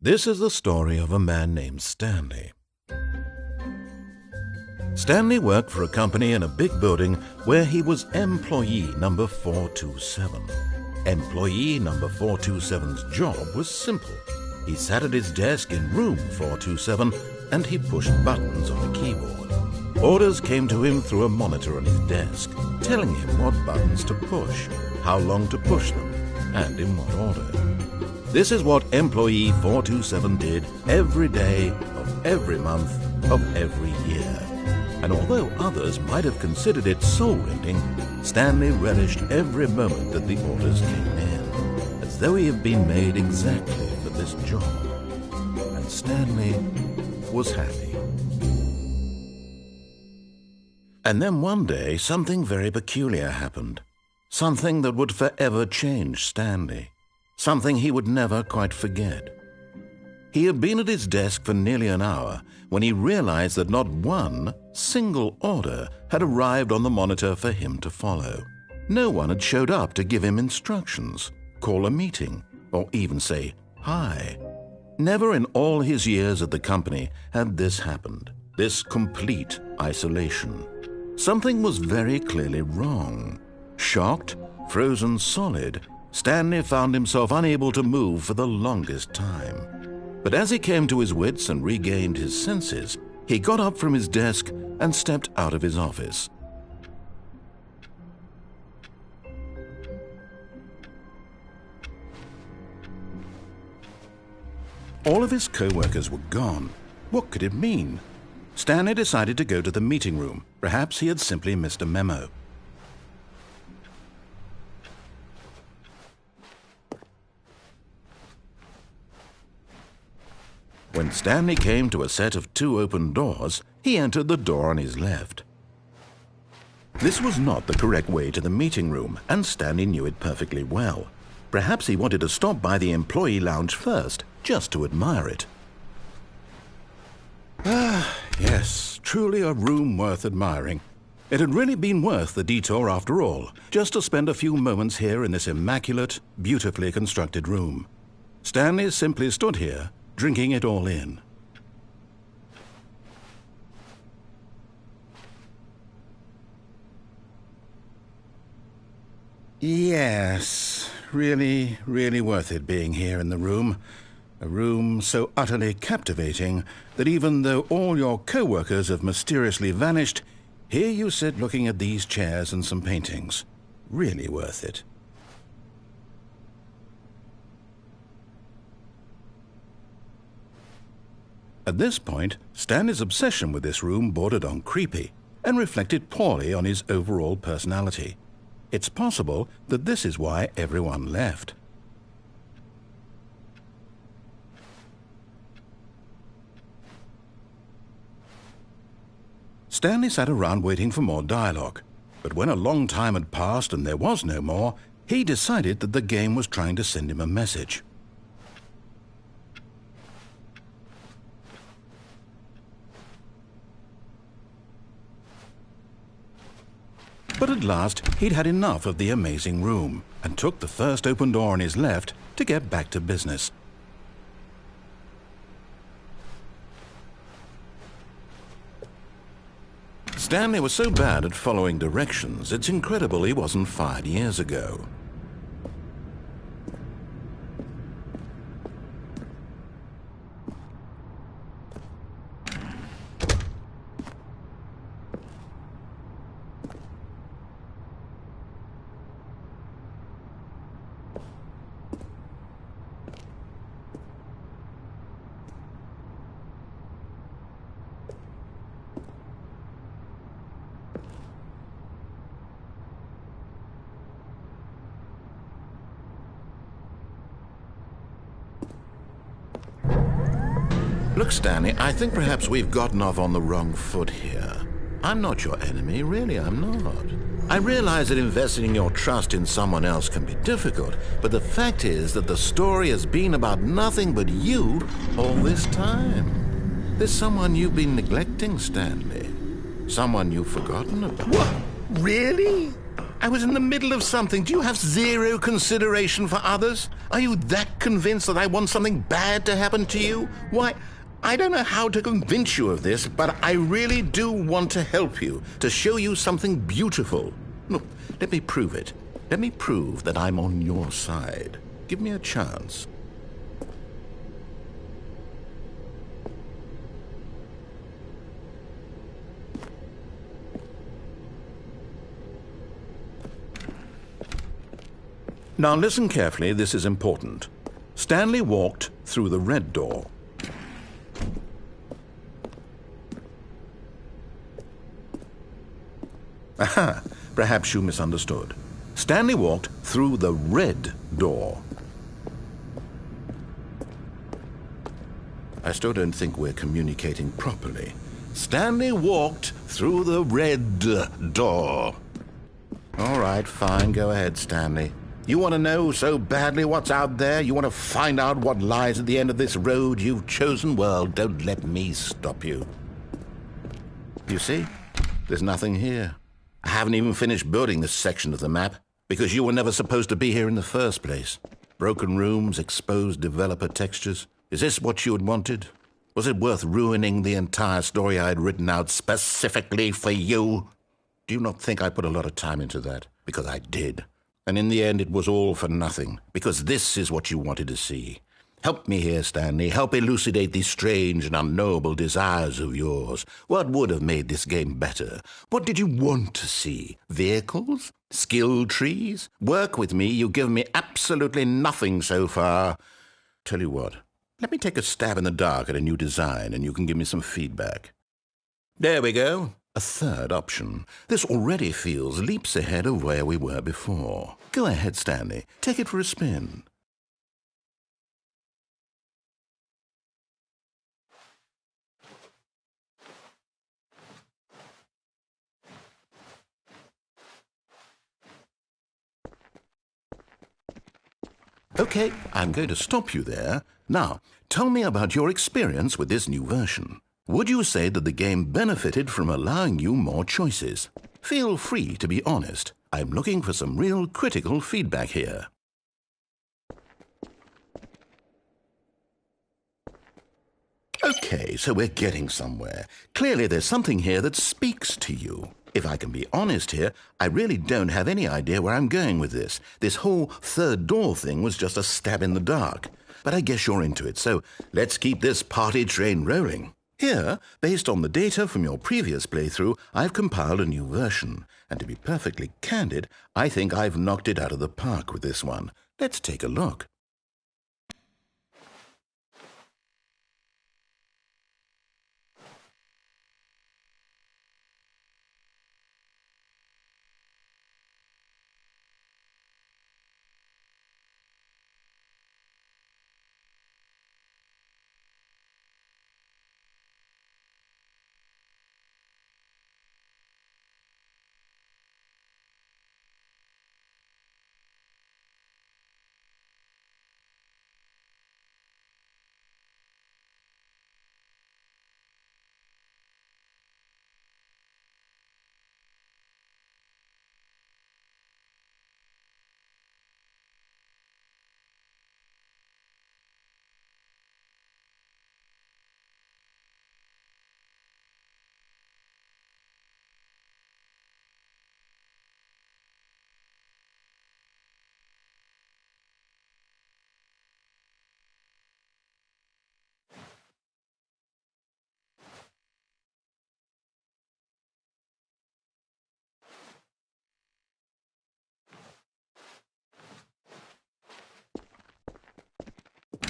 This is the story of a man named Stanley. Stanley worked for a company in a big building where he was employee number 427. Employee number 427's job was simple. He sat at his desk in room 427 and he pushed buttons on a keyboard. Orders came to him through a monitor on his desk, telling him what buttons to push, how long to push them, and in what order. This is what employee 427 did every day of every month of every year. And although others might have considered it soul-rending, Stanley relished every moment that the orders came in, as though he had been made exactly for this job. And Stanley was happy. And then one day, something very peculiar happened. Something that would forever change Stanley. Something he would never quite forget. He had been at his desk for nearly an hour when he realized that not one single order had arrived on the monitor for him to follow. No one had showed up to give him instructions, call a meeting, or even say hi. Never in all his years at the company had this happened, this complete isolation. Something was very clearly wrong. Shocked, frozen solid, Stanley found himself unable to move for the longest time. But as he came to his wits and regained his senses, he got up from his desk and stepped out of his office. All of his co-workers were gone. What could it mean? Stanley decided to go to the meeting room. Perhaps he had simply missed a memo. When Stanley came to a set of 2 open doors, he entered the door on his left. This was not the correct way to the meeting room, and Stanley knew it perfectly well. Perhaps he wanted to stop by the employee lounge first, just to admire it. Ah, yes, truly a room worth admiring. It had really been worth the detour after all, just to spend a few moments here in this immaculate, beautifully constructed room. Stanley simply stood here, drinking it all in. Yes, really, really worth it being here in the room. A room so utterly captivating that even though all your co-workers have mysteriously vanished, here you sit looking at these chairs and some paintings. Really worth it. At this point, Stanley's obsession with this room bordered on creepy and reflected poorly on his overall personality. It's possible that this is why everyone left. Stanley sat around waiting for more dialogue, but when a long time had passed and there was no more, he decided that the game was trying to send him a message. But at last, he'd had enough of the amazing room and took the first open door on his left to get back to business. Stanley was so bad at following directions, it's incredible he wasn't fired years ago. Look, Stanley, I think perhaps we've gotten off on the wrong foot here. I'm not your enemy, really, I'm not. I realize that investing your trust in someone else can be difficult, but the fact is that the story has been about nothing but you all this time. There's someone you've been neglecting, Stanley. Someone you've forgotten about. What? Really? I was in the middle of something. Do you have zero consideration for others? Are you that convinced that I want something bad to happen to you? Why, I don't know how to convince you of this, but I really do want to help you, to show you something beautiful. Look, let me prove it. Let me prove that I'm on your side. Give me a chance. Now listen carefully, this is important. Stanley walked through the red door. Aha, perhaps you misunderstood. Stanley walked through the red door. I still don't think we're communicating properly. Stanley walked through the red door. All right, fine, go ahead, Stanley. You want to know so badly what's out there? You want to find out what lies at the end of this road you've chosen? Well, don't let me stop you. You see? There's nothing here. I haven't even finished building this section of the map, because you were never supposed to be here in the first place. Broken rooms, exposed developer textures. Is this what you had wanted? Was it worth ruining the entire story I had written out specifically for you? Do you not think I put a lot of time into that? Because I did. And in the end, it was all for nothing, because this is what you wanted to see. Help me here, Stanley. Help elucidate these strange and unknowable desires of yours. What would have made this game better? What did you want to see? Vehicles? Skill trees? Work with me. You've given me absolutely nothing so far. Tell you what, let me take a stab in the dark at a new design, and you can give me some feedback. There we go. A third option. This already feels leaps ahead of where we were before. Go ahead, Stanley. Take it for a spin. Okay, I'm going to stop you there. Now, tell me about your experience with this new version. Would you say that the game benefited from allowing you more choices? Feel free to be honest. I'm looking for some real critical feedback here. Okay, so we're getting somewhere. Clearly there's something here that speaks to you. If I can be honest here, I really don't have any idea where I'm going with this. This whole third door thing was just a stab in the dark. But I guess you're into it, so let's keep this party train rolling. Here, based on the data from your previous playthrough, I've compiled a new version. And to be perfectly candid, I think I've knocked it out of the park with this one. Let's take a look.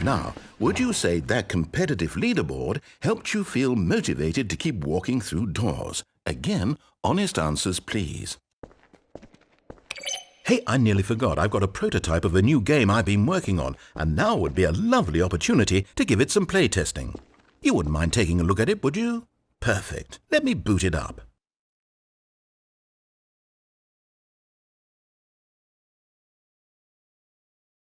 Now, would you say that competitive leaderboard helped you feel motivated to keep walking through doors? Again, honest answers, please. Hey, I nearly forgot. I've got a prototype of a new game I've been working on, and now would be a lovely opportunity to give it some playtesting. You wouldn't mind taking a look at it, would you? Perfect. Let me boot it up.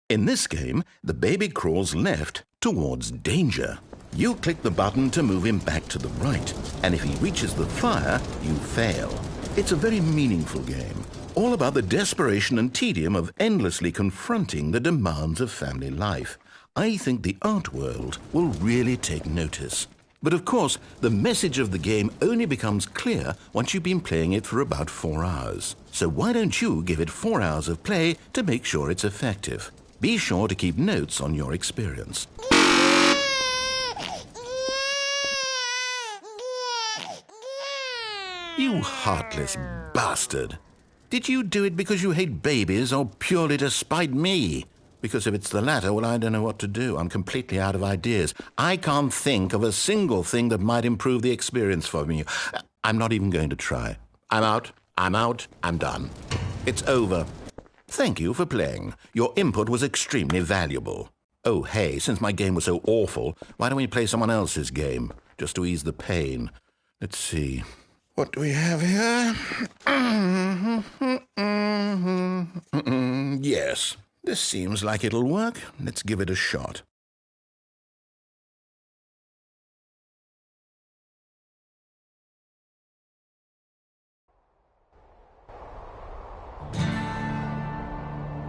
In this game, the baby crawls left towards danger. You click the button to move him back to the right, and if he reaches the fire, you fail. It's a very meaningful game. all about the desperation and tedium of endlessly confronting the demands of family life. I think the art world will really take notice. But of course, the message of the game only becomes clear once you've been playing it for about 4 hours. So why don't you give it 4 hours of play to make sure it's effective? Be sure to keep notes on your experience. You heartless bastard! Did you do it because you hate babies or purely to spite me? Because if it's the latter, well, I don't know what to do. I'm completely out of ideas. I can't think of a single thing that might improve the experience for you. I'm not even going to try. I'm out. I'm done. It's over. Thank you for playing. Your input was extremely valuable. Oh, hey, since my game was so awful, why don't we play someone else's game, just to ease the pain? Let's see. What do we have here? Yes, this seems like it'll work. Let's give it a shot.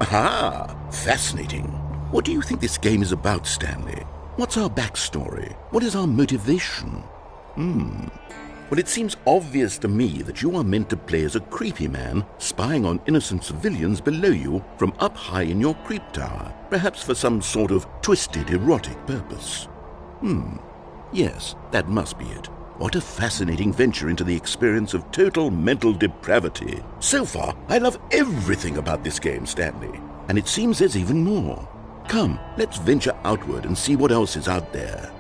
Aha! Fascinating. What do you think this game is about, Stanley? What's our backstory? What is our motivation? Well, it seems obvious to me that you are meant to play as a creepy man spying on innocent civilians below you from up high in your creep tower, perhaps for some sort of twisted erotic purpose. Yes, that must be it. What a fascinating venture into the experience of total mental depravity. So far, I love everything about this game, Stanley. And it seems there's even more. Come, let's venture outward and see what else is out there.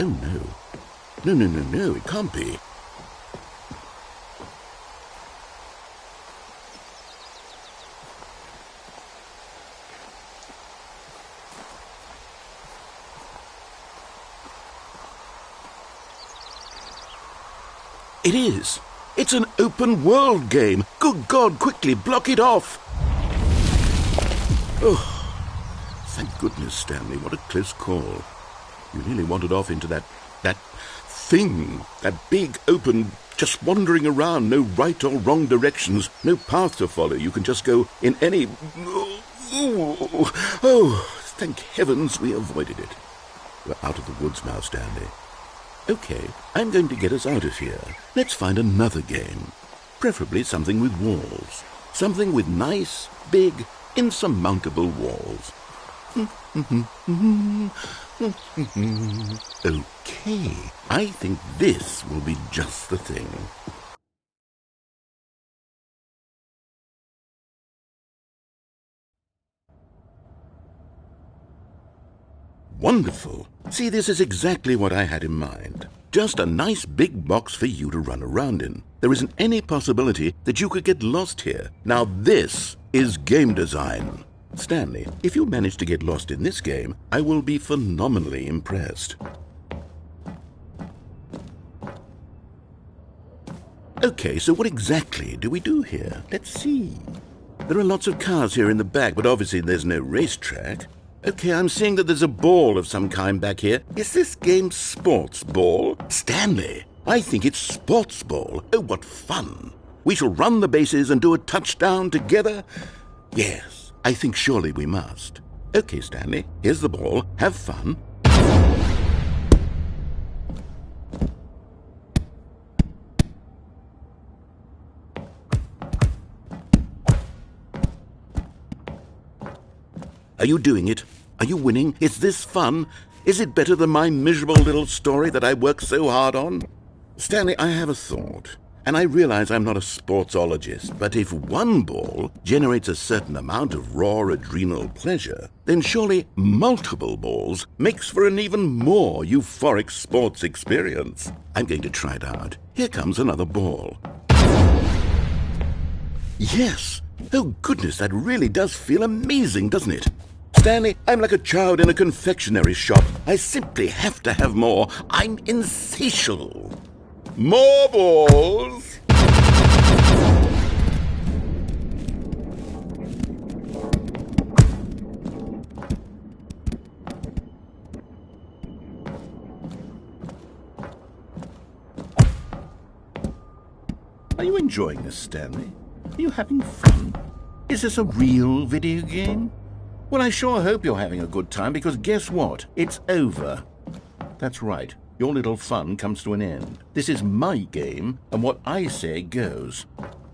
Oh, no. No, it can't be. It is. It's an open world game. Good God, quickly block it off. Oh, thank goodness, Stanley. What a close call. You nearly wandered off into that thing, that big, open, just wandering around, no right or wrong directions, no path to follow. You can just go in any... Oh, thank heavens we avoided it. We're out of the woods now, Stanley. Okay, I'm going to get us out of here. Let's find another game. Preferably something with walls. Something with nice, big, insurmountable walls. Okay, I think this will be just the thing. Wonderful. See, this is exactly what I had in mind. Just a nice big box for you to run around in. There isn't any possibility that you could get lost here. Now this is game design. Stanley, if you manage to get lost in this game, I will be phenomenally impressed. Okay, so what exactly do we do here? Let's see. There are lots of cars here in the back, but obviously there's no racetrack. Okay, I'm seeing that there's a ball of some kind back here. Is this game sports ball? Stanley, I think it's sports ball. Oh, what fun. We shall run the bases and do a touchdown together. Yes, I think surely we must. Okay, Stanley, here's the ball. Have fun. Are you doing it? Are you winning? Is this fun? Is it better than my miserable little story that I worked so hard on? Stanley, I have a thought. And I realize I'm not a sportsologist, but if one ball generates a certain amount of raw adrenal pleasure, then surely multiple balls makes for an even more euphoric sports experience. I'm going to try it out. Here comes another ball. Yes! Oh goodness, that really does feel amazing, doesn't it? Stanley, I'm like a child in a confectionery shop. I simply have to have more. I'm insatiable. More balls! Are you enjoying this, Stanley? Are you having fun? Is this a real video game? Well, I sure hope you're having a good time, because guess what? It's over. That's right. Your little fun comes to an end. This is my game, and what I say goes.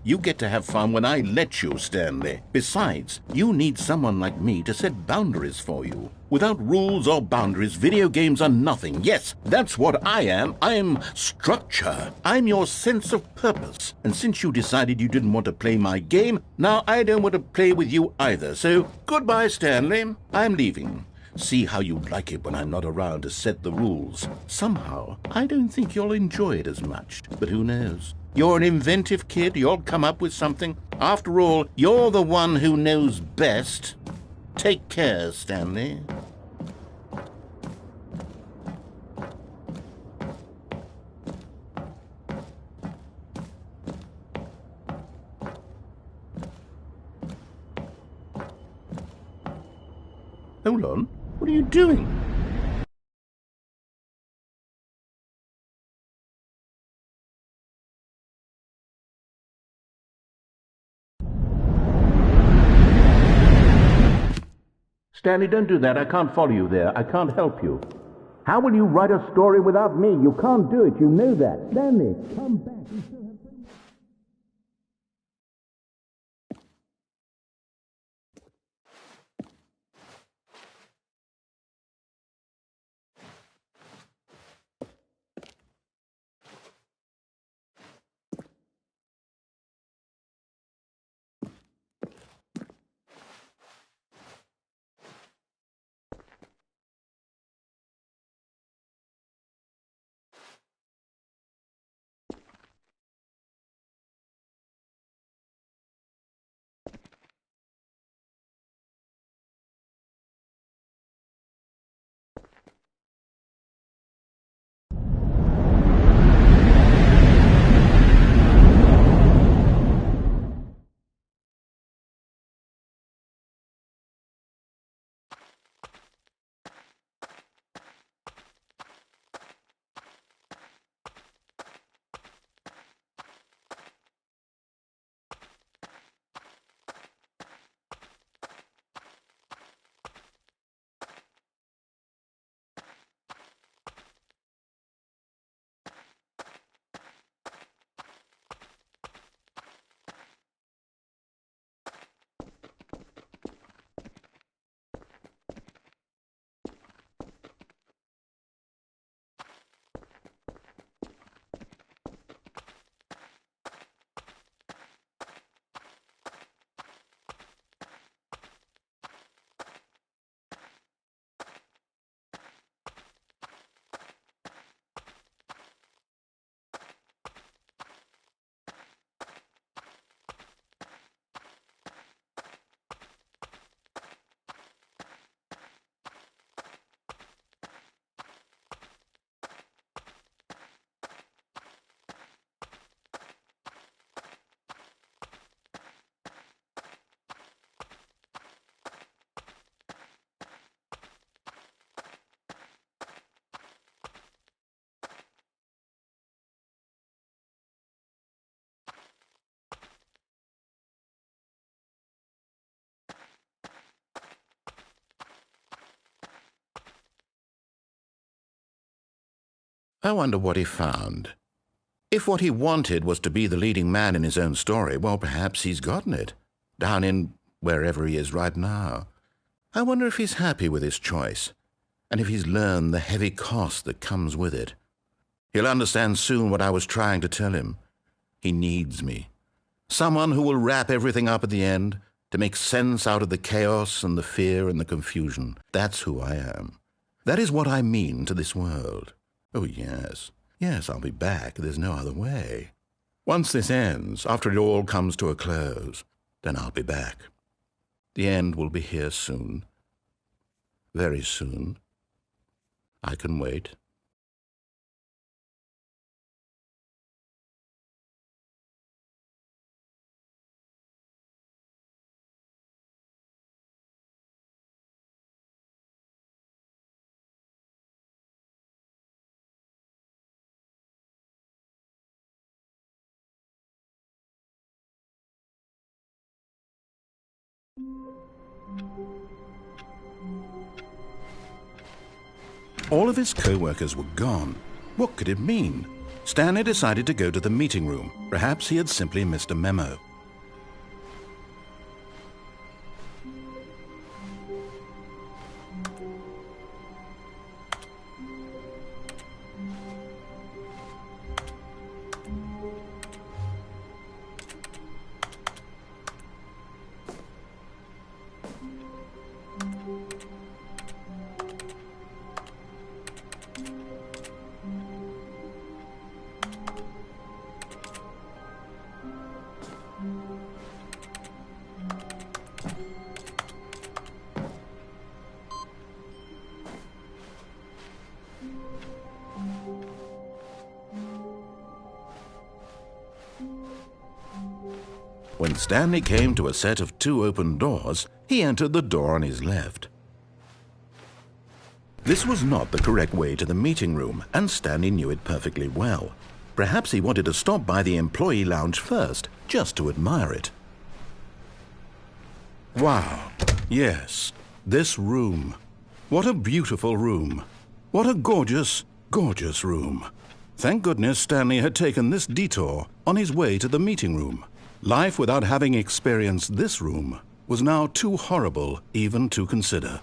You get to have fun when I let you, Stanley. Besides, you need someone like me to set boundaries for you. Without rules or boundaries, video games are nothing. Yes, that's what I am. I'm structure. I'm your sense of purpose. And since you decided you didn't want to play my game, now I don't want to play with you either. So, goodbye, Stanley. I'm leaving. See how you like it when I'm not around to set the rules. Somehow, I don't think you'll enjoy it as much. But who knows? You're an inventive kid. You'll come up with something. After all, you're the one who knows best. Take care, Stanley. Hold on. What are you doing? Stanley, don't do that. I can't follow you there. I can't help you. How will you write a story without me? You can't do it. You know that. Stanley, come back. I wonder what he found. If what he wanted was to be the leading man in his own story, well, perhaps he's gotten it, down in wherever he is right now. I wonder if he's happy with his choice, and if he's learned the heavy cost that comes with it. He'll understand soon what I was trying to tell him. He needs me. Someone who will wrap everything up at the end, to make sense out of the chaos and the fear and the confusion. That's who I am. That is what I mean to this world. Oh, yes. Yes, I'll be back. There's no other way. Once this ends, after it all comes to a close, then I'll be back. The end will be here soon. Very soon. I can wait. All of his co-workers were gone. What could it mean? Stanley decided to go to the meeting room. Perhaps he had simply missed a memo. When Stanley came to a set of 2 open doors, he entered the door on his left. This was not the correct way to the meeting room, and Stanley knew it perfectly well. Perhaps he wanted to stop by the employee lounge first, just to admire it. Wow, yes, this room. What a beautiful room. What a gorgeous, gorgeous room. Thank goodness Stanley had taken this detour on his way to the meeting room. Life without having experienced this room was now too horrible even to consider.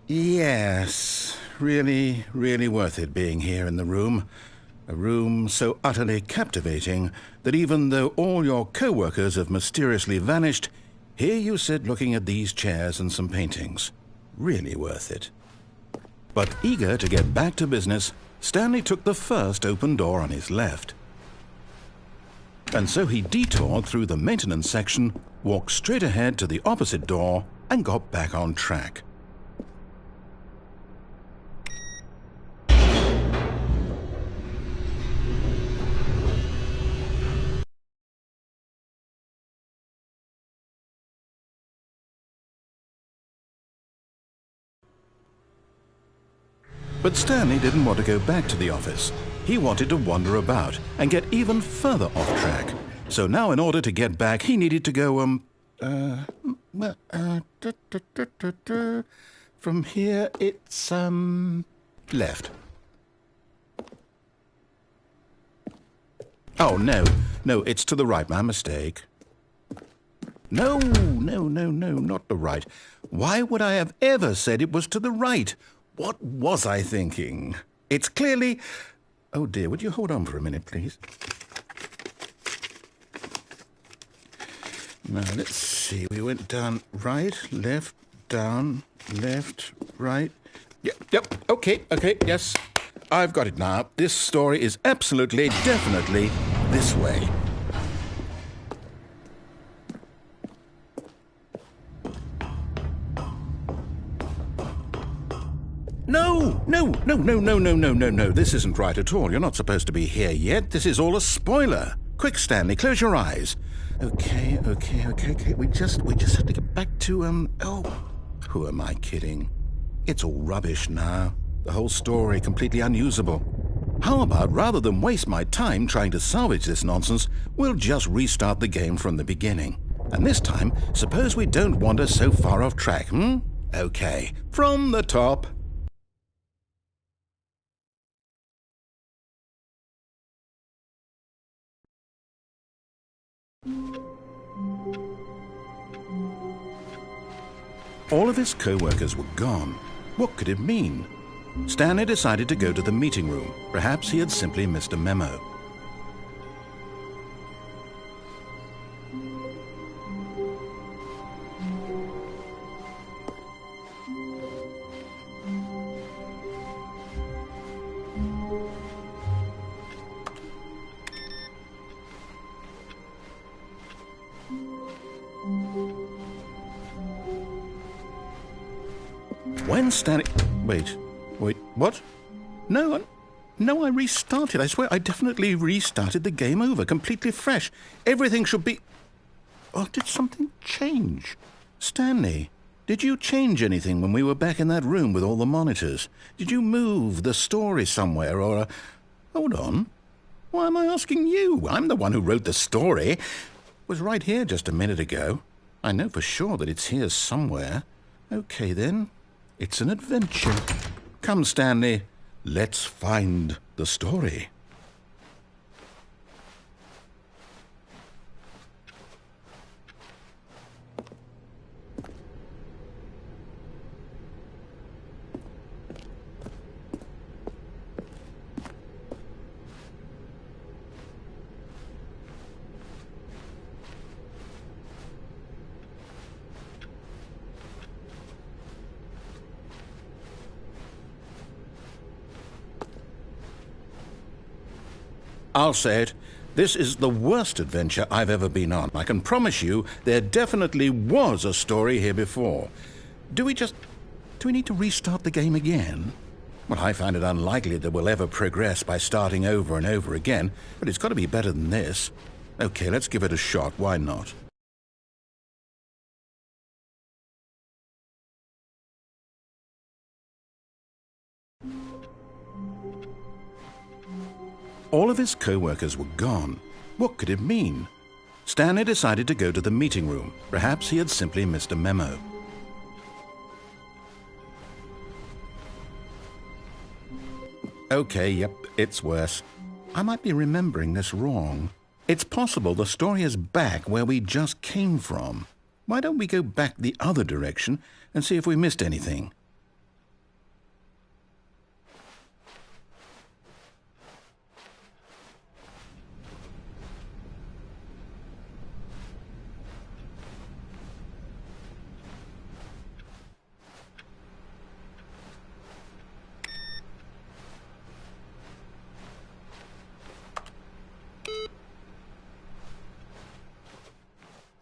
Yes, really, really worth it being here in the room. A room so utterly captivating that even though all your co-workers have mysteriously vanished, here you sit looking at these chairs and some paintings. Really worth it. But eager to get back to business, Stanley took the first open door on his left. And so he detoured through the maintenance section, walked straight ahead to the opposite door, and got back on track. But Stanley didn't want to go back to the office. He wanted to wander about and get even further off track. So now in order to get back, he needed to go, from here it's, left. Oh, no, it's to the right, my mistake. No, not the right. Why would I have ever said it was to the right? What was I thinking? It's clearly... Oh dear, would you hold on for a minute, please? Now, let's see. We went down right, left, down, left, right. Yep, okay, yes. I've got it now. This story is absolutely, definitely this way. No. This isn't right at all. You're not supposed to be here yet. This is all a spoiler. Quick, Stanley, close your eyes. Okay. We just have to get back to, oh, who am I kidding? It's all rubbish now. The whole story completely unusable. How about, rather than waste my time trying to salvage this nonsense, we'll just restart the game from the beginning. And this time, suppose we don't wander so far off track, hmm? Okay, from the top. All of his co-workers were gone. What could it mean? Stanley decided to go to the meeting room. Perhaps he had simply missed a memo. When Stanley... Wait, what? No, I restarted. I swear I definitely restarted the game over, completely fresh. Everything should be... Oh, did something change? Stanley, did you change anything when we were back in that room with all the monitors? Did you move the story somewhere or... Hold on. Why am I asking you? I'm the one who wrote the story. It was right here just a minute ago. I know for sure that it's here somewhere. Okay, then. It's an adventure. Come, Stanley. Let's find the story. I'll say it. This is the worst adventure I've ever been on. I can promise you there definitely was a story here before. Do we need to restart the game again? Well, I find it unlikely that we'll ever progress by starting over and over again, but it's got to be better than this. Okay, let's give it a shot. Why not? All of his co-workers were gone. What could it mean? Stanley decided to go to the meeting room. Perhaps he had simply missed a memo. Okay, yep, it's worse. I might be remembering this wrong. It's possible the story is back where we just came from. Why don't we go back the other direction and see if we missed anything?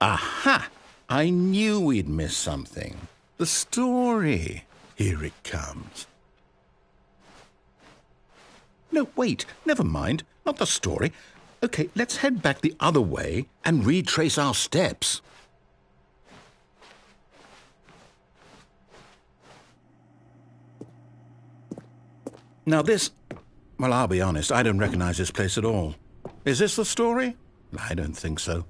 Aha! I knew we'd miss something. The story. Here it comes. No, wait. Never mind. Not the story. Okay, let's head back the other way and retrace our steps. Now this... Well, I'll be honest. I don't recognize this place at all. Is this the story? I don't think so.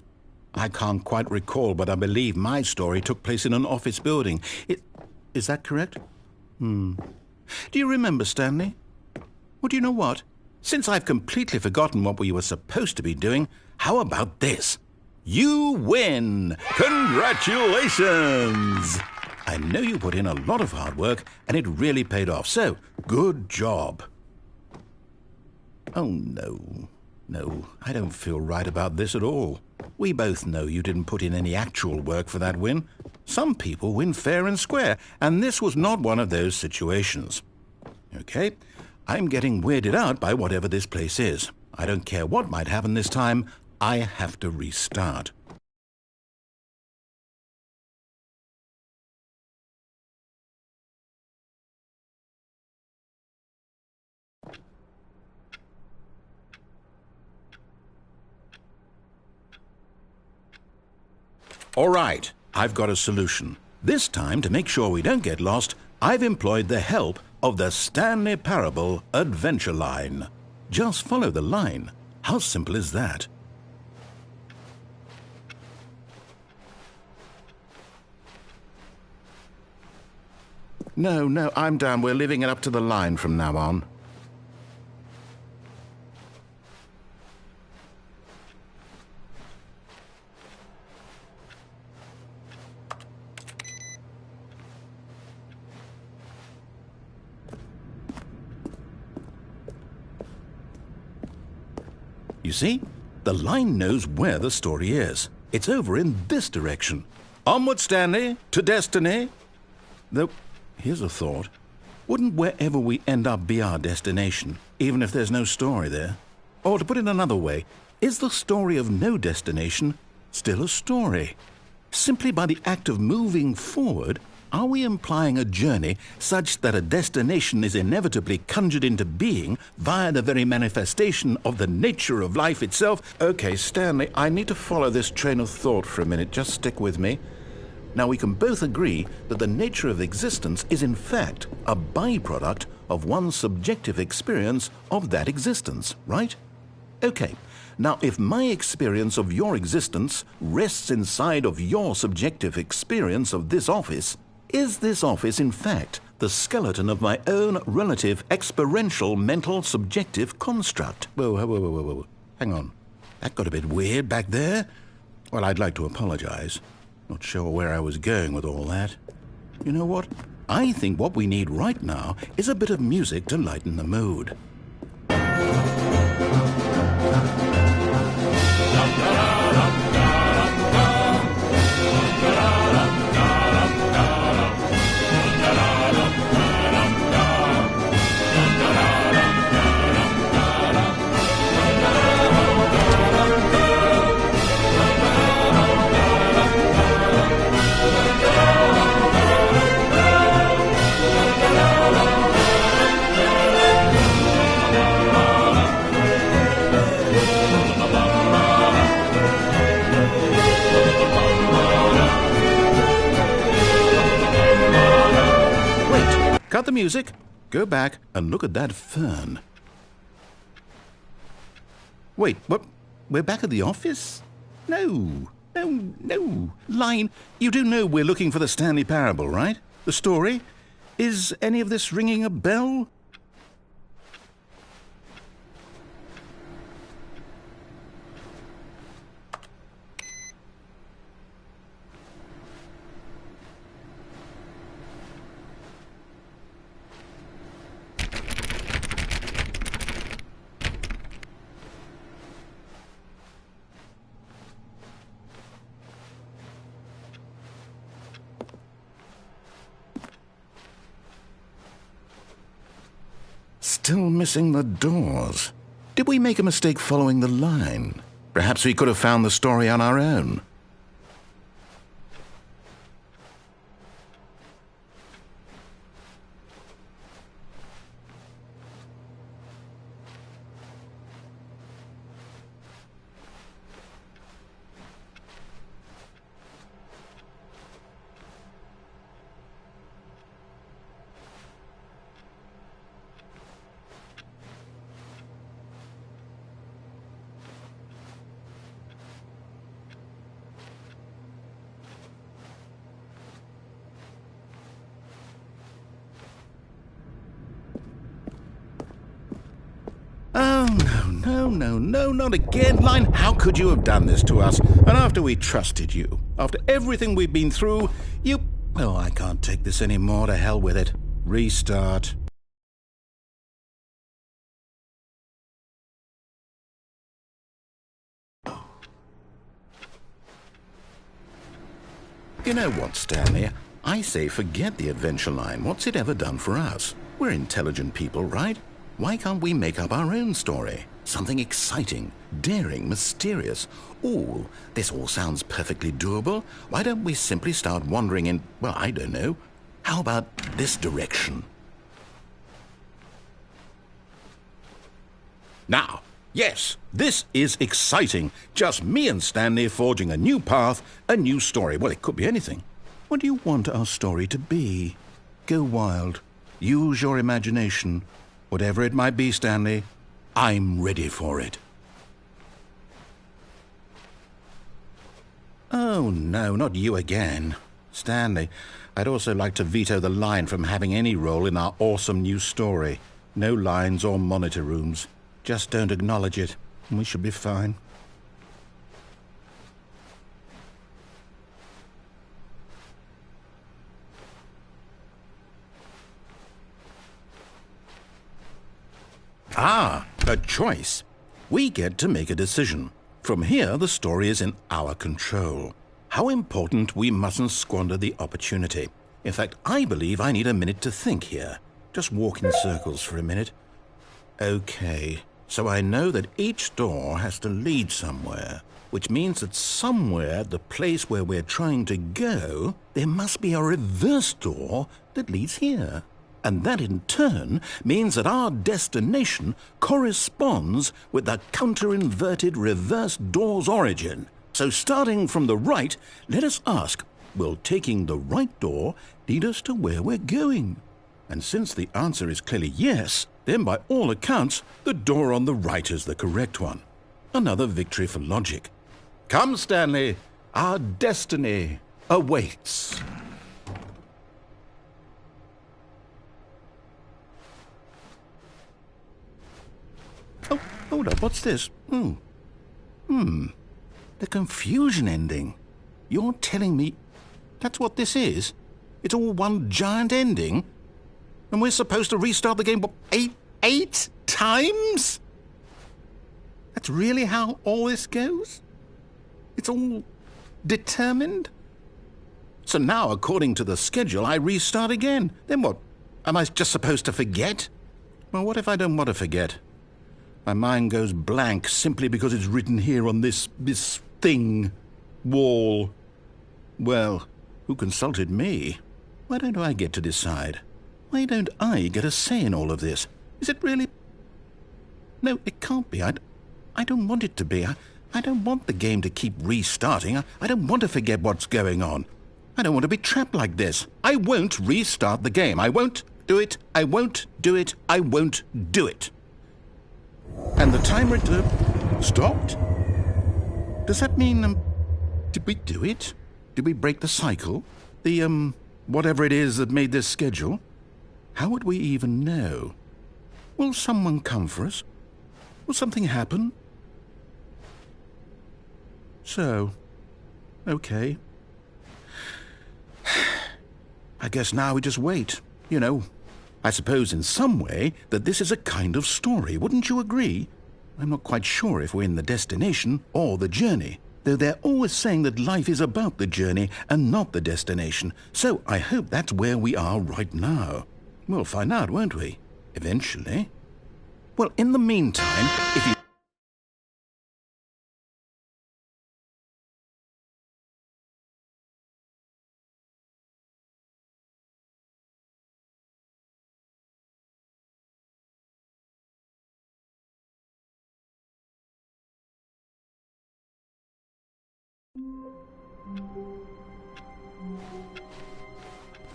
I can't quite recall, but I believe my story took place in an office building. Is that correct? Do you remember, Stanley? Well, do you know what? Since I've completely forgotten what we were supposed to be doing, how about this? You win! Congratulations! I know you put in a lot of hard work, and it really paid off, so good job. Oh, no. No, I don't feel right about this at all. We both know you didn't put in any actual work for that win. Some people win fair and square, and this was not one of those situations. Okay, I'm getting weirded out by whatever this place is. I don't care what might happen this time. I have to restart. All right, I've got a solution. This time, to make sure we don't get lost, I've employed the help of the Stanley Parable Adventure Line. Just follow the line. How simple is that? No, I'm down. We're leaving it up to the line from now on. You see? The line knows where the story is. It's over in this direction. Onward, Stanley, to destiny. Though, here's a thought. Wouldn't wherever we end up be our destination, even if there's no story there? Or to put it another way, is the story of no destination still a story? Simply by the act of moving forward, are we implying a journey such that a destination is inevitably conjured into being via the very manifestation of the nature of life itself? Okay, Stanley, I need to follow this train of thought for a minute. Just stick with me. Now, we can both agree that the nature of existence is in fact a byproduct of one's subjective experience of that existence, right? Okay. Now, if my experience of your existence rests inside of your subjective experience of this office, is this office, in fact, the skeleton of my own relative experiential mental subjective construct? Whoa. Hang on. That got a bit weird back there. Well, I'd like to apologize. Not sure where I was going with all that. You know what? I think what we need right now is a bit of music to lighten the mood. Cut the music, go back and look at that fern. Wait, what? We're back at the office? No. Line, you do know we're looking for the Stanley Parable, right? The story? Is any of this ringing a bell? Still missing the doors. Did we make a mistake following the line? Perhaps we could have found the story on our own. Oh, no, not again. Line, how could you have done this to us? And after we trusted you, after everything we've been through, you... Oh, I can't take this anymore. To hell with it. Restart. You know what, Stanley? I say forget the adventure line. What's it ever done for us? We're intelligent people, right? Why can't we make up our own story? Something exciting, daring, mysterious. Ooh, this all sounds perfectly doable. Why don't we simply start wandering in, well, I don't know. How about this direction? Now, yes, this is exciting. Just me and Stanley forging a new path, a new story. Well, it could be anything. What do you want our story to be? Go wild. Use your imagination. Whatever it might be, Stanley, I'm ready for it. Oh, no, not you again. Stanley, I'd also like to veto the line from having any role in our awesome new story. No lines or monitor rooms. Just don't acknowledge it, and we should be fine. Ah, a choice. We get to make a decision. From here, the story is in our control. How important we mustn't squander the opportunity. In fact, I believe I need a minute to think here. Just walk in circles for a minute. Okay, so I know that each door has to lead somewhere, which means that somewhere at the place where we're trying to go, there must be a reverse door that leads here. And that in turn means that our destination corresponds with the counter-inverted reverse door's origin. So starting from the right, let us ask, will taking the right door lead us to where we're going? And since the answer is clearly yes, then by all accounts, the door on the right is the correct one. Another victory for logic. Come, Stanley, our destiny awaits. Oh, hold up, what's this? The confusion ending. You're telling me that's what this is? It's all one giant ending? And we're supposed to restart the game, what, eight times? That's really how all this goes? It's all determined? So now, according to the schedule, I restart again. Then what? Am I just supposed to forget? Well, what if I don't want to forget? My mind goes blank simply because it's written here on this thing, wall. Well, who consulted me? Why don't I get to decide? Why don't I get a say in all of this? Is it really? No, it can't be. I don't want it to be. I don't want the game to keep restarting. I don't want to forget what's going on. I don't want to be trapped like this. I won't restart the game. I won't do it. I won't do it. I won't do it. And the timer stopped? Does that mean, did we do it? Did we break the cycle? The, whatever it is that made this schedule? How would we even know? Will someone come for us? Will something happen? So, okay. I guess now we just wait, you know. I suppose in some way that this is a kind of story, wouldn't you agree? I'm not quite sure if we're in the destination or the journey, though they're always saying that life is about the journey and not the destination, so I hope that's where we are right now. We'll find out, won't we? Eventually. Well, in the meantime, if you...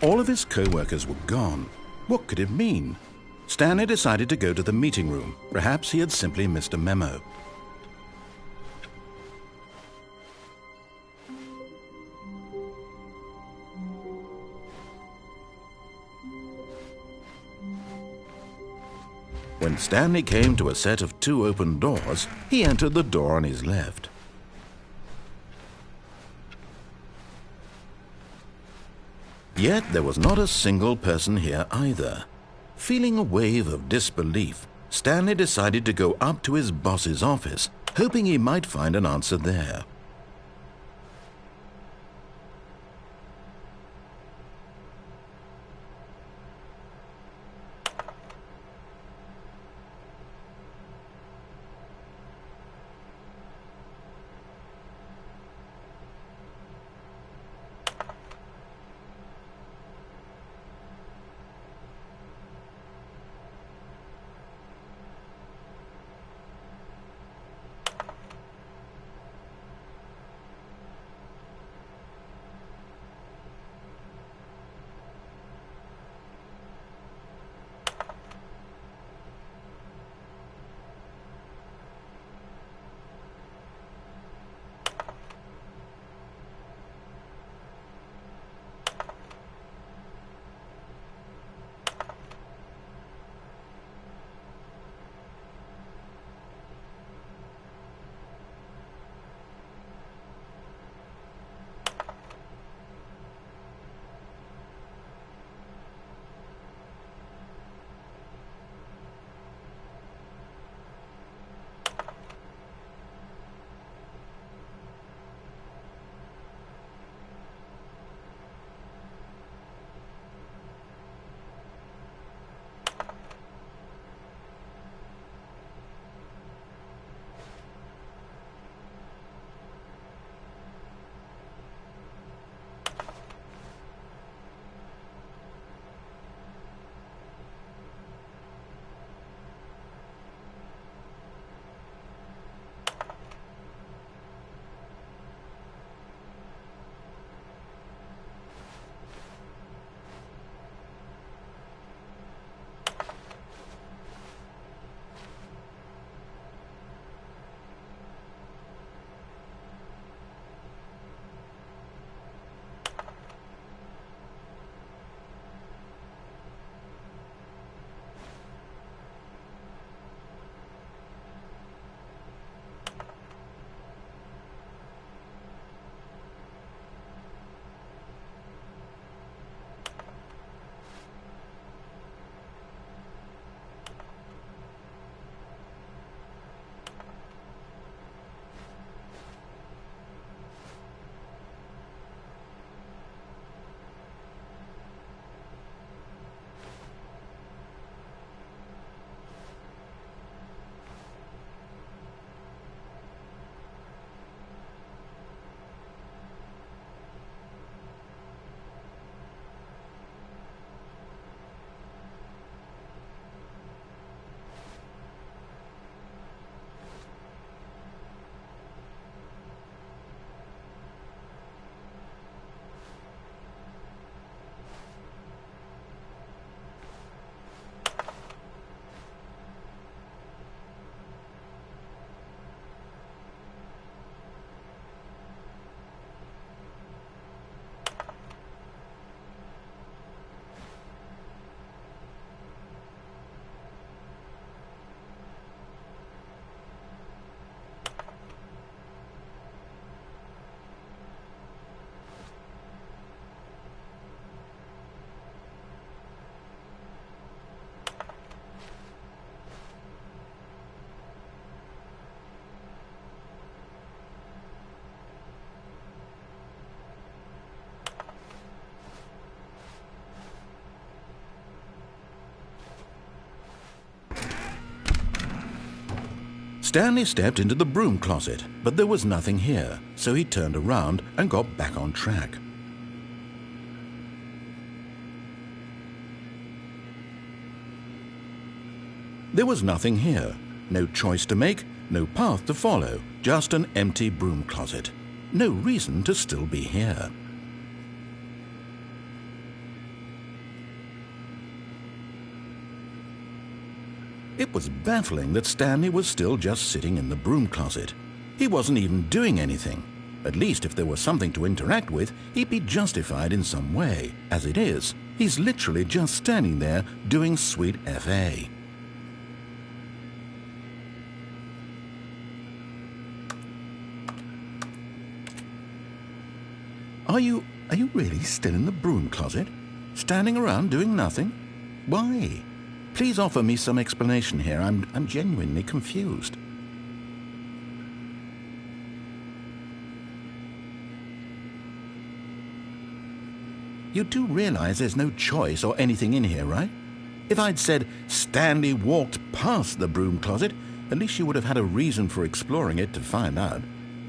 All of his co-workers were gone. What could it mean? Stanley decided to go to the meeting room. Perhaps he had simply missed a memo. When Stanley came to a set of 2 open doors, he entered the door on his left. Yet there was not a single person here either. Feeling a wave of disbelief, Stanley decided to go up to his boss's office, hoping he might find an answer there. Stanley stepped into the broom closet, but there was nothing here, so he turned around and got back on track. There was nothing here. No choice to make, no path to follow, just an empty broom closet. No reason to still be here. It was baffling that Stanley was still just sitting in the broom closet. He wasn't even doing anything. At least if there was something to interact with, he'd be justified in some way. As it is, he's literally just standing there doing sweet FA. Are you really still in the broom closet? Standing around doing nothing? Why? Please offer me some explanation here. I'm genuinely confused. You do realize there's no choice or anything in here, right? If I'd said Stanley walked past the broom closet, at least you would have had a reason for exploring it to find out.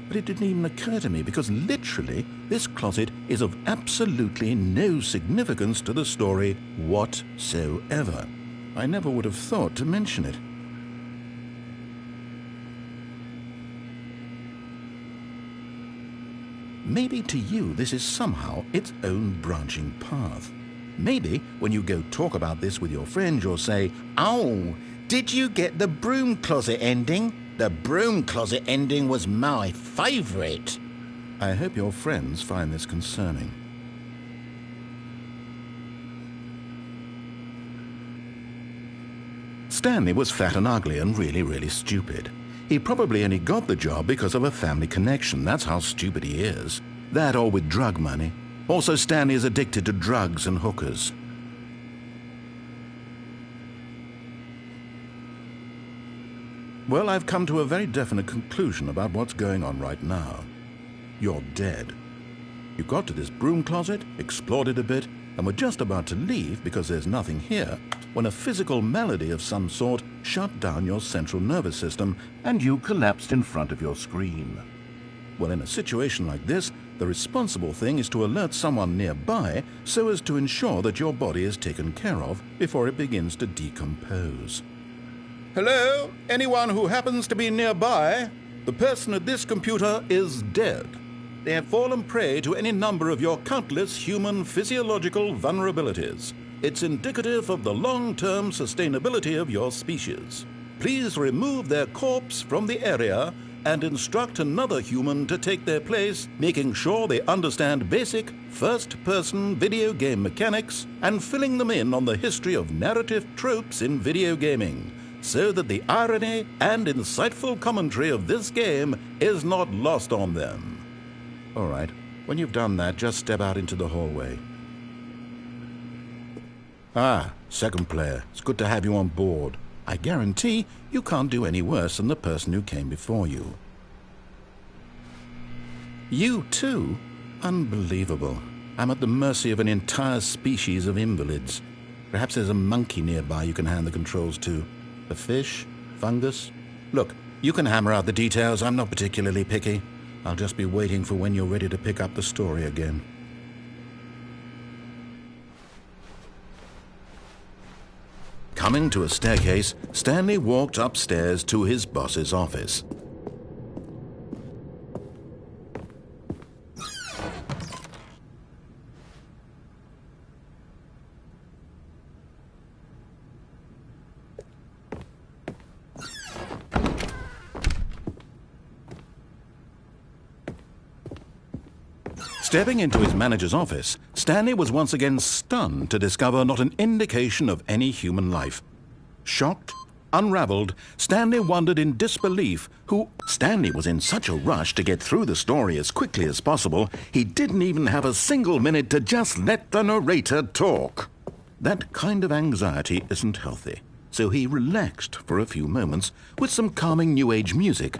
But it didn't even occur to me because literally this closet is of absolutely no significance to the story whatsoever. I never would have thought to mention it. Maybe to you this is somehow its own branching path. Maybe when you go talk about this with your friends you'll say, "Oh, did you get the broom closet ending? The broom closet ending was my favourite." I hope your friends find this concerning. Stanley was fat and ugly and really stupid. He probably only got the job because of a family connection. That's how stupid he is. That or with drug money. Also, Stanley is addicted to drugs and hookers. Well, I've come to a very definite conclusion about what's going on right now. You're dead. You got to this broom closet, explored it a bit, and were just about to leave because there's nothing here, when a physical malady of some sort shut down your central nervous system and you collapsed in front of your screen. Well, in a situation like this, the responsible thing is to alert someone nearby so as to ensure that your body is taken care of before it begins to decompose. Hello? Anyone who happens to be nearby? The person at this computer is dead. They have fallen prey to any number of your countless human physiological vulnerabilities. It's indicative of the long-term sustainability of your species. Please remove their corpse from the area and instruct another human to take their place, making sure they understand basic first-person video game mechanics and filling them in on the history of narrative tropes in video gaming, so that the irony and insightful commentary of this game is not lost on them. All right, when you've done that, just step out into the hallway. Ah, second player, it's good to have you on board. I guarantee you can't do any worse than the person who came before you. You too? Unbelievable. I'm at the mercy of an entire species of invalids. Perhaps there's a monkey nearby you can hand the controls to. A fish? Fungus? Look, you can hammer out the details. I'm not particularly picky. I'll just be waiting for when you're ready to pick up the story again. Coming to a staircase, Stanley walked upstairs to his boss's office. Stepping into his manager's office, Stanley was once again stunned to discover not an indication of any human life. Shocked, unraveled, Stanley wondered in disbelief who... Stanley was in such a rush to get through the story as quickly as possible, he didn't even have a single minute to just let the narrator talk. That kind of anxiety isn't healthy, so he relaxed for a few moments with some calming New Age music.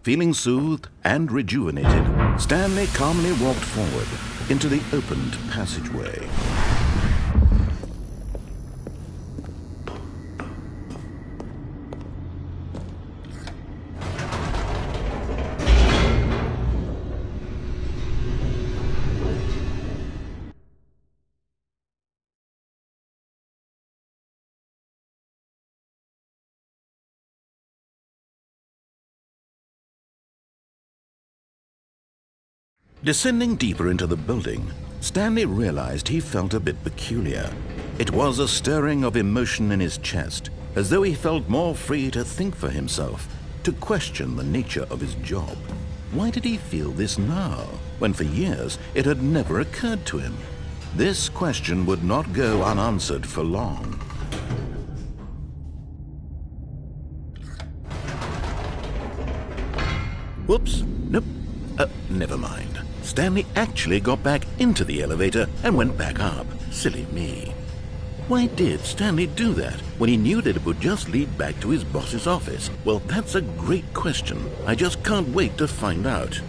Feeling soothed and rejuvenated, Stanley calmly walked forward into the opened passageway. Descending deeper into the building, Stanley realized he felt a bit peculiar. It was a stirring of emotion in his chest, as though he felt more free to think for himself, to question the nature of his job. Why did he feel this now, when for years it had never occurred to him? This question would not go unanswered for long. Whoops, nope, never mind. Stanley actually got back into the elevator and went back up. Silly me. Why did Stanley do that when he knew that it would just lead back to his boss's office? Well, that's a great question. I just can't wait to find out.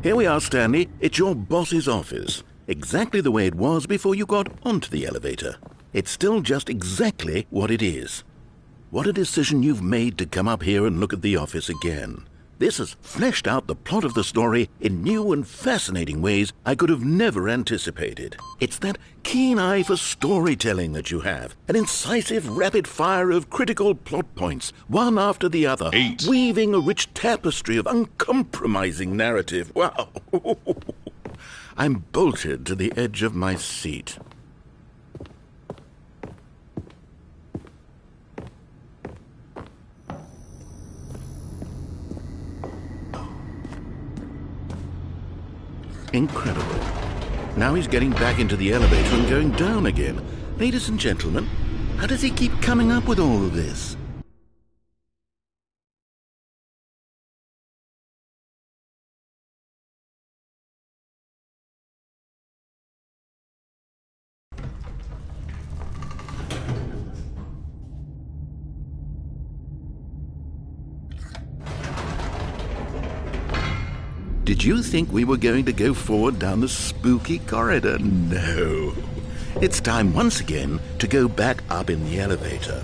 Here we are, Stanley. It's your boss's office. Exactly the way it was before you got onto the elevator. It's still just exactly what it is. What a decision you've made to come up here and look at the office again. This has fleshed out the plot of the story in new and fascinating ways I could have never anticipated. It's that keen eye for storytelling that you have, an incisive rapid fire of critical plot points, one after the other, weaving a rich tapestry of uncompromising narrative. Wow! I'm bolted to the edge of my seat. Incredible. Now he's getting back into the elevator and going down again. Ladies and gentlemen, how does he keep coming up with all of this? Did you think we were going to go forward down the spooky corridor? No. It's time once again to go back up in the elevator.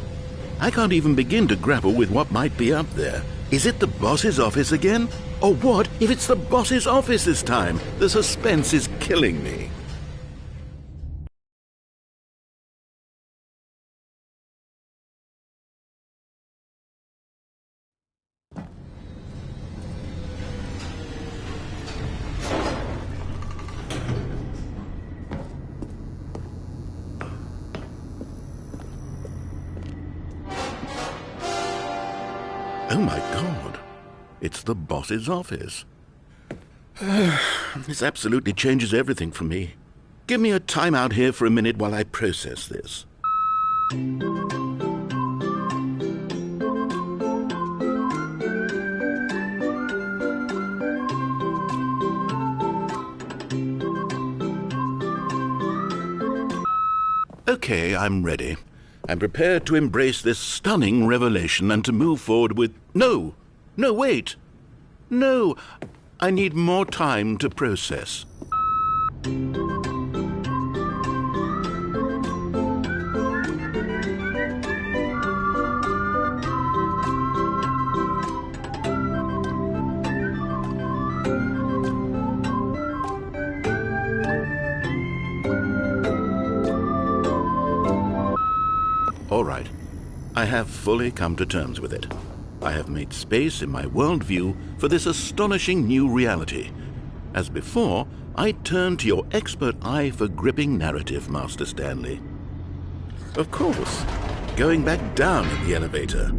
I can't even begin to grapple with what might be up there. Is it the boss's office again? Or what if it's the boss's office this time? The suspense is killing me. Oh my God, it's the boss's office. This absolutely changes everything for me. Give me a time out here for a minute while I process this. Okay, I'm ready. I'm prepared to embrace this stunning revelation and to move forward with... No, wait. No, I need more time to process. All right, I have fully come to terms with it. I have made space in my worldview for this astonishing new reality. As before, I turn to your expert eye for gripping narrative, Master Stanley. Of course, going back down in the elevator.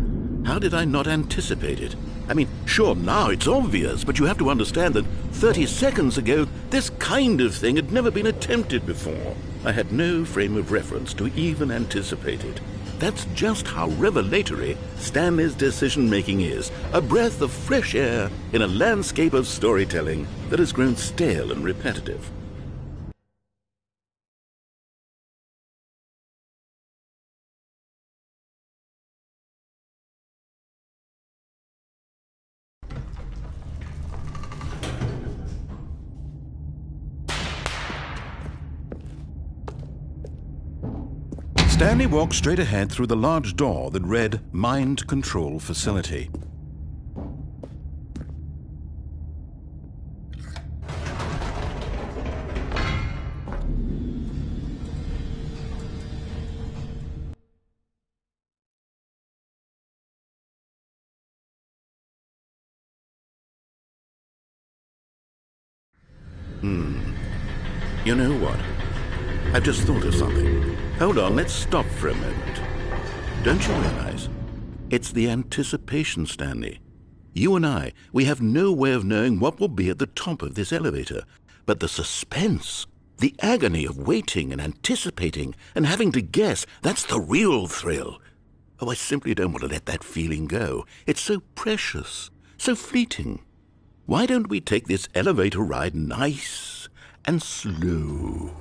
How did I not anticipate it? I mean, sure, now it's obvious, but you have to understand that 30 seconds ago, this kind of thing had never been attempted before. I had no frame of reference to even anticipate it. That's just how revelatory Stanley's decision-making is. A breath of fresh air in a landscape of storytelling that has grown stale and repetitive. Stanley walked straight ahead through the large door that read Mind Control Facility. You know what? I've just thought of something. Hold on, let's stop for a moment. Don't you realize? It's the anticipation, Stanley. You and I, we have no way of knowing what will be at the top of this elevator. But the suspense, the agony of waiting and anticipating and having to guess, that's the real thrill. Oh, I simply don't want to let that feeling go. It's so precious, so fleeting. Why don't we take this elevator ride nice and slow?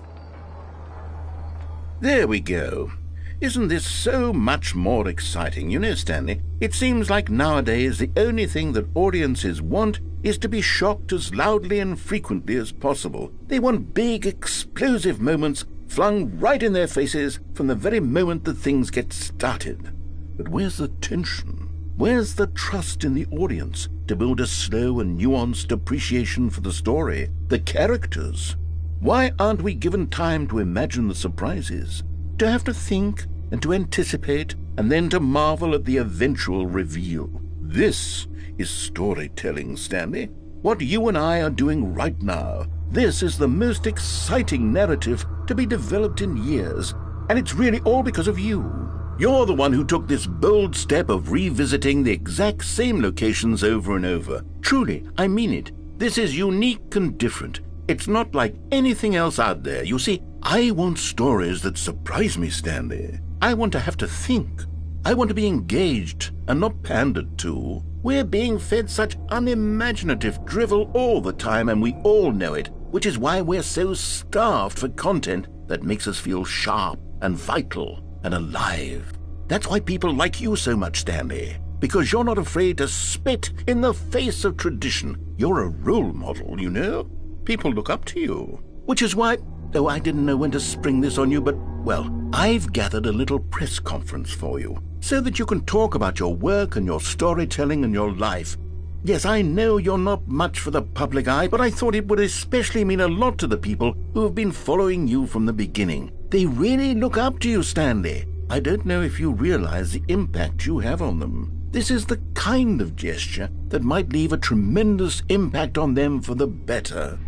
There we go. Isn't this so much more exciting? You know, Stanley, it seems like nowadays the only thing that audiences want is to be shocked as loudly and frequently as possible. They want big, explosive moments flung right in their faces from the very moment that things get started. But where's the tension? Where's the trust in the audience to build a slow and nuanced appreciation for the story, the characters? Why aren't we given time to imagine the surprises, to have to think and to anticipate and then to marvel at the eventual reveal? This is storytelling, Stanley. What you and I are doing right now. This is the most exciting narrative to be developed in years, and it's really all because of you. You're the one who took this bold step of revisiting the exact same locations over and over. Truly, I mean it. This is unique and different. It's not like anything else out there. You see, I want stories that surprise me, Stanley. I want to have to think. I want to be engaged and not pandered to. We're being fed such unimaginative drivel all the time, and we all know it, which is why we're so starved for content that makes us feel sharp and vital and alive. That's why people like you so much, Stanley, because you're not afraid to spit in the face of tradition. You're a role model, you know? People look up to you, which is why, though I didn't know when to spring this on you, but, well, I've gathered a little press conference for you so that you can talk about your work and your storytelling and your life. Yes, I know you're not much for the public eye, but I thought it would especially mean a lot to the people who have been following you from the beginning. They really look up to you, Stanley. I don't know if you realize the impact you have on them. This is the kind of gesture that might leave a tremendous impact on them for the better.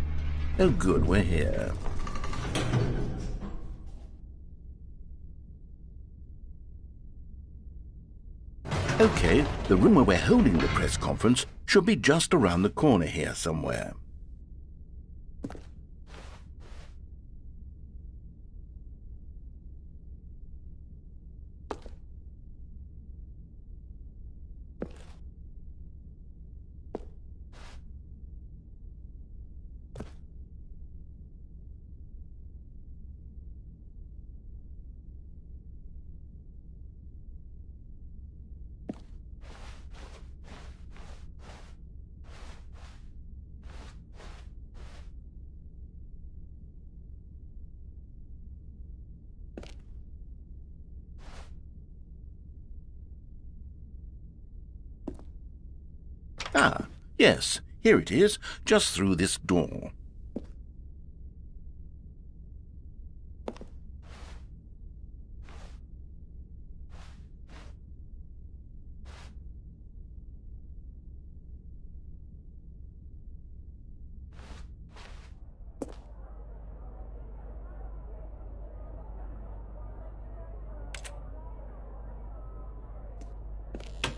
Oh, good, we're here. Okay, the room where we're holding the press conference should be just around the corner here somewhere. Ah, yes, here it is, just through this door.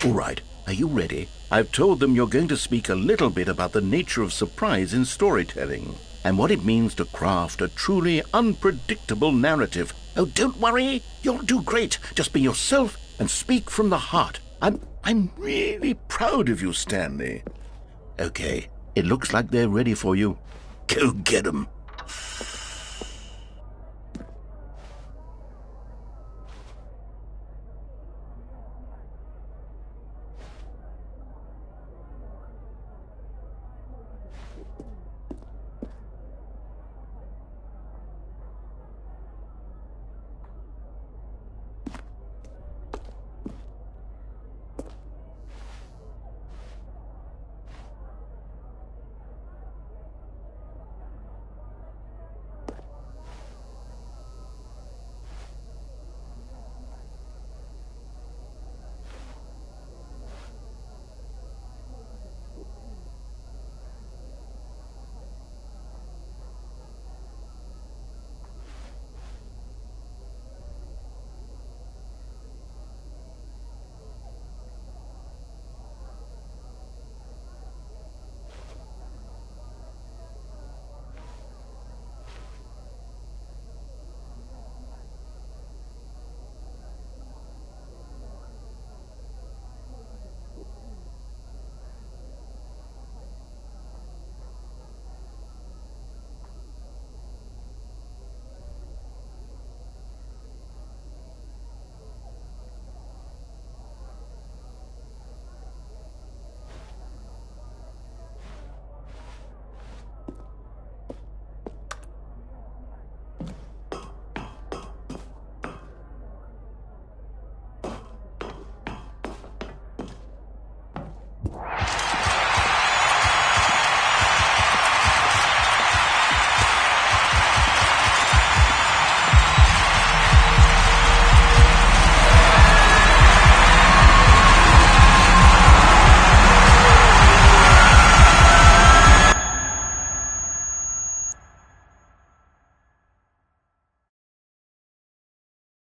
All right, are you ready? I've told them you're going to speak a little bit about the nature of surprise in storytelling. and what it means to craft a truly unpredictable narrative. Oh, don't worry. You'll do great. Just be yourself and speak from the heart. I'm really proud of you, Stanley. Okay, it looks like they're ready for you. Go get 'em.